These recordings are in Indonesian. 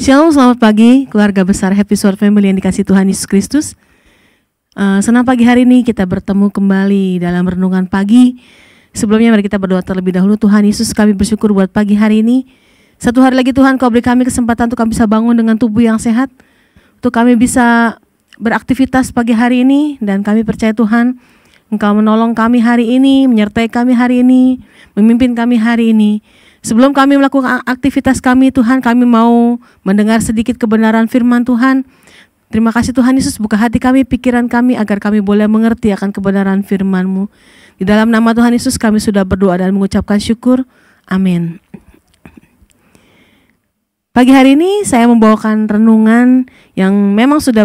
Shalom, selamat pagi keluarga besar Happy Sword Family yang dikasihi Tuhan Yesus Kristus. Senang pagi hari ini kita bertemu kembali dalam renungan pagi. Sebelumnya mari kita berdoa terlebih dahulu. Tuhan Yesus, kami bersyukur buat pagi hari ini. Satu hari lagi Tuhan, Kau beri kami kesempatan untuk kami bisa bangun dengan tubuh yang sehat, untuk kami bisa beraktivitas pagi hari ini. Dan kami percaya Tuhan, Engkau menolong kami hari ini, menyertai kami hari ini, memimpin kami hari ini. Sebelum kami melakukan aktivitas kami, Tuhan, kami mau mendengar sedikit kebenaran firman Tuhan. Terima kasih Tuhan Yesus, buka hati kami, pikiran kami, agar kami boleh mengerti akan kebenaran firman-Mu. Di dalam nama Tuhan Yesus kami sudah berdoa dan mengucapkan syukur. Amin. Pagi hari ini saya membawakan renungan yang memang sudah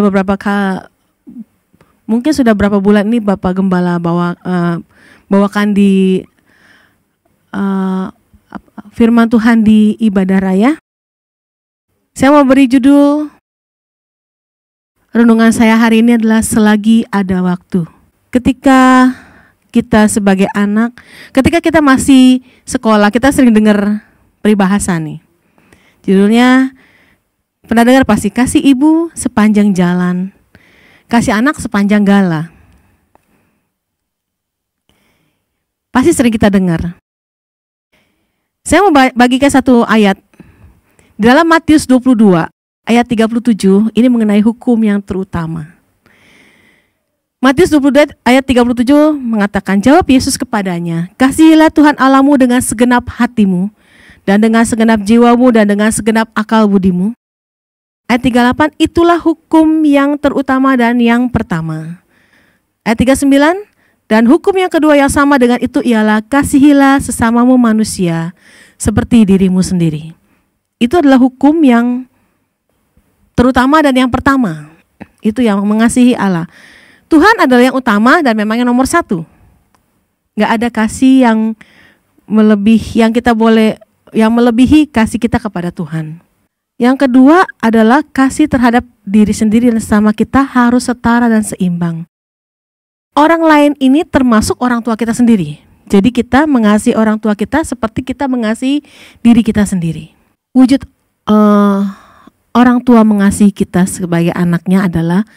mungkin sudah berapa bulan ini Bapak Gembala bawakan di firman Tuhan di ibadah raya. Saya mau beri judul renungan saya hari ini adalah selagi ada waktu. Ketika kita sebagai anak, ketika kita masih sekolah, kita sering dengar peribahasa nih. Judulnya, pernah dengar pasti, kasih ibu sepanjang jalan, kasih anak sepanjang gala. Pasti sering kita dengar. Saya mau bagikan satu ayat. Di dalam Matius 22, ayat 37, ini mengenai hukum yang terutama. Matius 22 ayat 37 mengatakan, jawab Yesus kepadanya, kasihilah Tuhan Allahmu dengan segenap hatimu, dan dengan segenap jiwamu, dan dengan segenap akal budimu. Ayat 38, itulah hukum yang terutama dan yang pertama. Ayat 39, dan hukum yang kedua yang sama dengan itu ialah kasihilah sesamamu manusia seperti dirimu sendiri. Itu adalah hukum yang terutama dan yang pertama. Itu yang mengasihi Allah. Tuhan adalah yang utama dan memang yang nomor satu. Gak ada kasih yang melebihi kasih kita kepada Tuhan. Yang kedua adalah kasih terhadap diri sendiri dan sesama kita harus setara dan seimbang. Orang lain ini termasuk orang tua kita sendiri. Jadi kita mengasihi orang tua kita seperti kita mengasihi diri kita sendiri. Wujud orang tua mengasihi kita sebagai anaknya adalah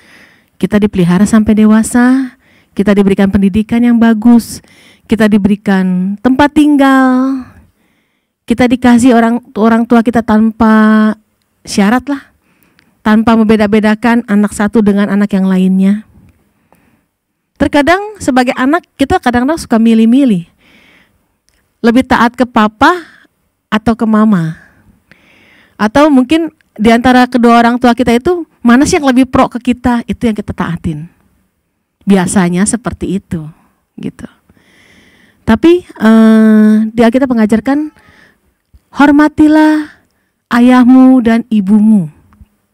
kita dipelihara sampai dewasa, kita diberikan pendidikan yang bagus, kita diberikan tempat tinggal, kita dikasih orang tua kita tanpa syarat lah, tanpa membeda-bedakan anak satu dengan anak yang lainnya. Terkadang sebagai anak kita kadang-kadang suka milih-milih, lebih taat ke papa atau ke mama, atau mungkin di antara kedua orang tua kita itu mana sih yang lebih pro ke kita, itu yang kita taatin. Biasanya seperti itu, gitu. Tapi di Alkitab mengajarkan hormatilah ayahmu dan ibumu.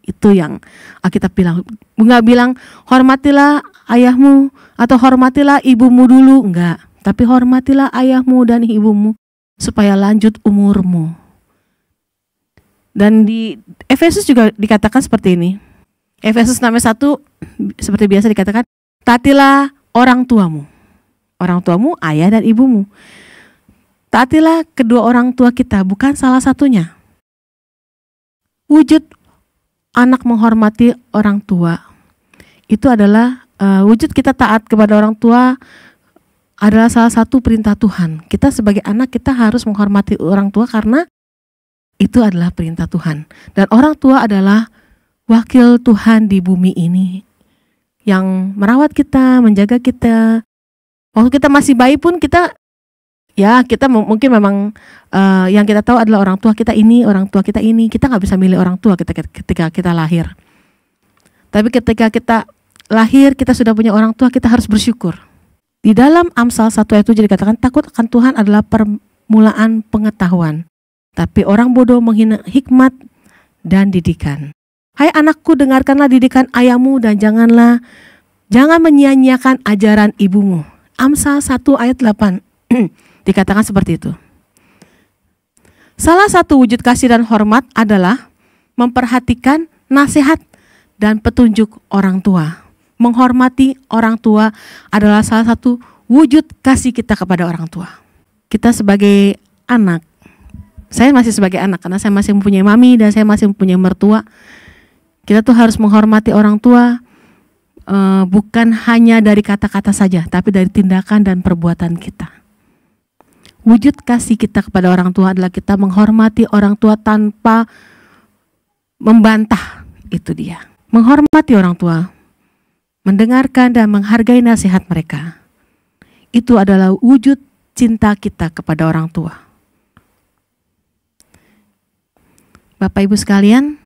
Itu yang Alkitab bilang. Enggak bilang hormatilah ayahmu atau hormatilah ibumu dulu, enggak. Tapi hormatilah ayahmu dan ibumu supaya lanjut umurmu. Dan di Efesus juga dikatakan seperti ini. Efesus 6:1 seperti biasa dikatakan, taatilah orang tuamu. Orang tuamu, ayah dan ibumu. Taatilah kedua orang tua kita, bukan salah satunya. Wujud anak menghormati orang tua itu adalah wujud kita taat kepada orang tua adalah salah satu perintah Tuhan. Kita sebagai anak kita harus menghormati orang tua karena itu adalah perintah Tuhan. Dan orang tua adalah wakil Tuhan di bumi ini yang merawat kita, menjaga kita. Waktu kita masih bayi pun kita mungkin memang yang kita tahu adalah orang tua kita ini, orang tua kita ini. Kita nggak bisa milih orang tua ketika kita lahir. Tapi ketika kita lahir, kita sudah punya orang tua, kita harus bersyukur. Di dalam Amsal 1 ayat 7 dikatakan, takut akan Tuhan adalah permulaan pengetahuan, tapi orang bodoh menghina hikmat dan didikan. Hai anakku, dengarkanlah didikan ayahmu dan jangan menyia-nyiakan ajaran ibumu. Amsal 1 ayat 8 dikatakan seperti itu. Salah satu wujud kasih dan hormat adalah memperhatikan nasihat dan petunjuk orang tua. Menghormati orang tua adalah salah satu wujud kasih kita kepada orang tua. Kita sebagai anak Saya masih sebagai anak, karena saya masih mempunyai mami dan saya masih mempunyai mertua. Kita tuh harus menghormati orang tua, bukan hanya dari kata-kata saja, tapi dari tindakan dan perbuatan kita. Wujud kasih kita kepada orang tua adalah kita menghormati orang tua tanpa membantah. Itu dia. Menghormati orang tua, mendengarkan dan menghargai nasihat mereka. Itu adalah wujud cinta kita kepada orang tua. Bapak Ibu sekalian,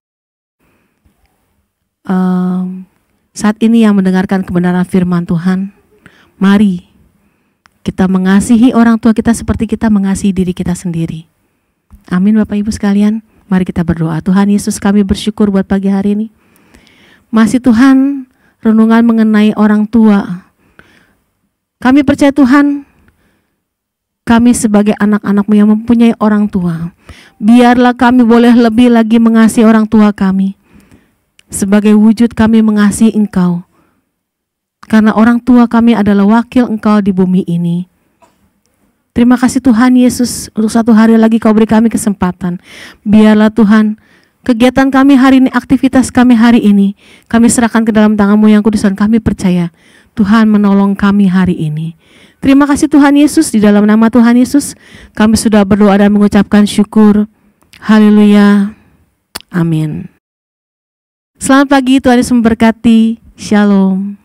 saat ini yang mendengarkan kebenaran firman Tuhan, mari kita mengasihi orang tua kita seperti kita mengasihi diri kita sendiri. Amin Bapak Ibu sekalian, mari kita berdoa. Tuhan Yesus, kami bersyukur buat pagi hari ini. Masih Tuhan, renungan mengenai orang tua. Kami percaya Tuhan, kami sebagai anak-anak-Mu yang mempunyai orang tua, biarlah kami boleh lebih lagi mengasihi orang tua kami. Sebagai wujud kami mengasihi Engkau. Karena orang tua kami adalah wakil Engkau di bumi ini. Terima kasih Tuhan Yesus, untuk satu hari lagi Kau beri kami kesempatan. Biarlah Tuhan, kegiatan kami hari ini, aktivitas kami hari ini, kami serahkan ke dalam tangan-Mu yang kudus dan kami percaya Tuhan menolong kami hari ini. Terima kasih Tuhan Yesus, di dalam nama Tuhan Yesus kami sudah berdoa dan mengucapkan syukur. Haleluya. Amin. Selamat pagi, Tuhan Yesus memberkati. Shalom.